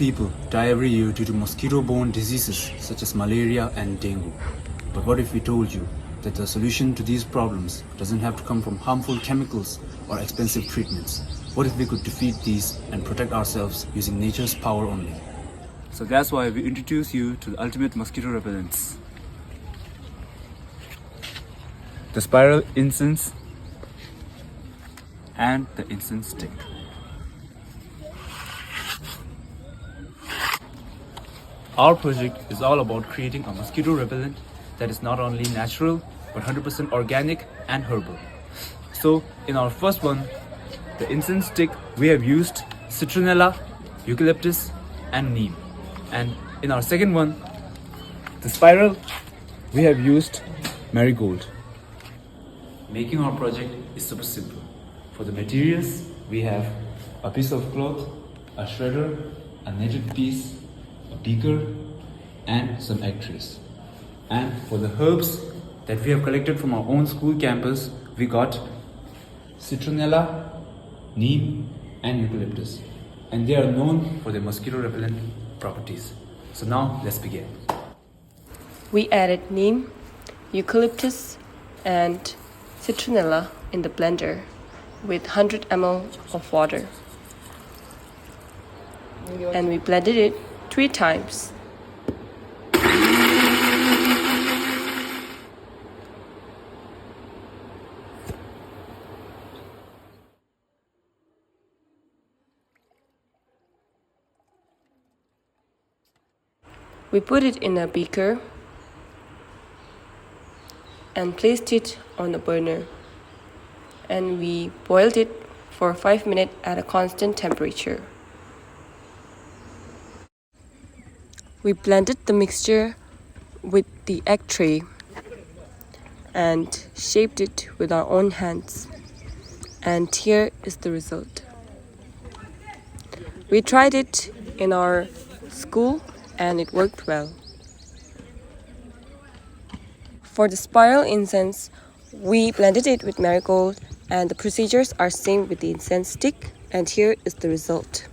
people die every year due to mosquito-borne diseases such as malaria and dengue. But what if we told you that the solution to these problems doesn't have to come from harmful chemicals or expensive treatments? What if we could defeat these and protect ourselves using nature's power only? So that's why we introduce you to the ultimate mosquito repellents. The spiral incense and the incense stick. Our project is all about creating a mosquito repellent that is not only natural but 100% organic and herbal. So in our first one, the incense stick, we have used citronella, eucalyptus and neem. And in our second one, the spiral, we have used marigold. Making our project is super simple. For the materials, we have a piece of cloth, a shredder, a knitted piece, a beaker, and some egg trays. And for the herbs that we have collected from our own school campus, we got citronella, neem, and eucalyptus. And they are known for their mosquito repellent properties. So now let's begin. We added neem, eucalyptus, and citronella in the blender with 100 ml of water. And we blended it 3 times. We put it in a beaker and placed it on a burner, and we boiled it for 5 minutes at a constant temperature. We blended the mixture with the egg tray and shaped it with our own hands, and here is the result. We tried it in our school and it worked well. For the spiral incense, we blended it with marigold, and the procedures are same with the incense stick, and here is the result.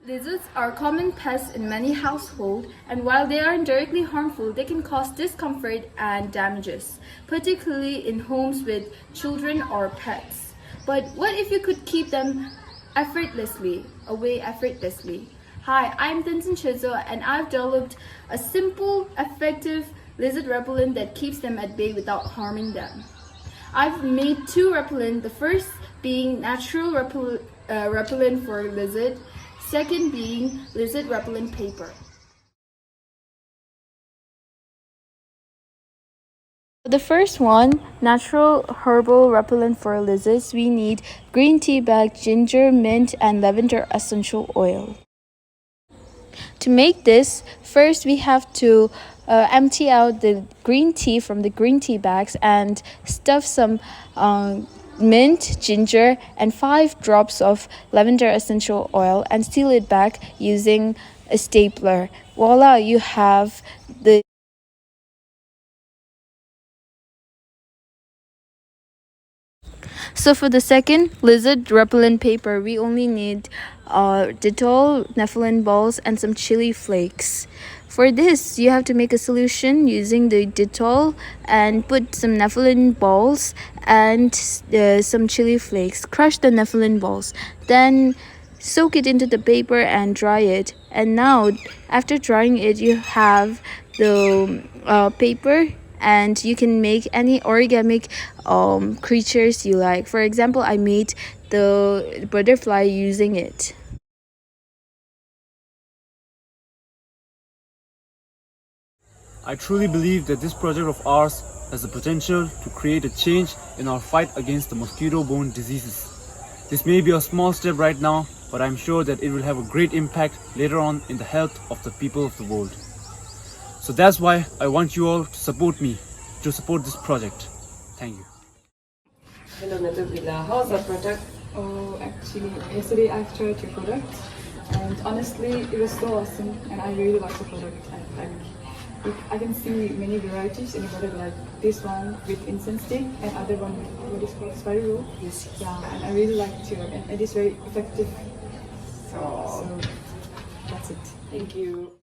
Lizards are common pests in many households, and while they aren't directly harmful, they can cause discomfort and damages, particularly in homes with children or pets. But what if you could keep them away effortlessly? Hi, I'm Tenzin Choezo, and I've developed a simple, effective lizard repellent that keeps them at bay without harming them. I've made 2 repellents, the first being natural repellent for lizard, second being lizard repellent paper. For the first one, natural herbal repellent for lizards, we need green tea bag, ginger, mint, and lavender essential oil. To make this, first we have to empty out the green tea from the green tea bags and stuff some mint, ginger, and 5 drops of lavender essential oil and seal it back using a stapler. Voila, you have the So for the second lizard repellent paper, we only need Dettol, naphthalene balls, and some chili flakes. For this, you have to make a solution using the Dettol and put some naphthalene balls and some chili flakes. Crush the naphthalene balls, then soak it into the paper and dry it. And now, after drying it, you have the paper, and you can make any origami creatures you like. For example, I made the butterfly using it. I truly believe that this project of ours has the potential to create a change in our fight against the mosquito-borne diseases. This may be a small step right now, but I'm sure that it will have a great impact later on in the health of the people of the world. So that's why I want you all to support me, to support this project. Thank you. Hello Natabila, how's the product? Oh, actually, yesterday I've tried your product, and honestly, it was so awesome, and I really like the product. I can see many varieties in the product, like this one with incense stick and other one with what is called spiral. Yes. Yeah, and I really like it, and it is very effective. So that's it. Thank you.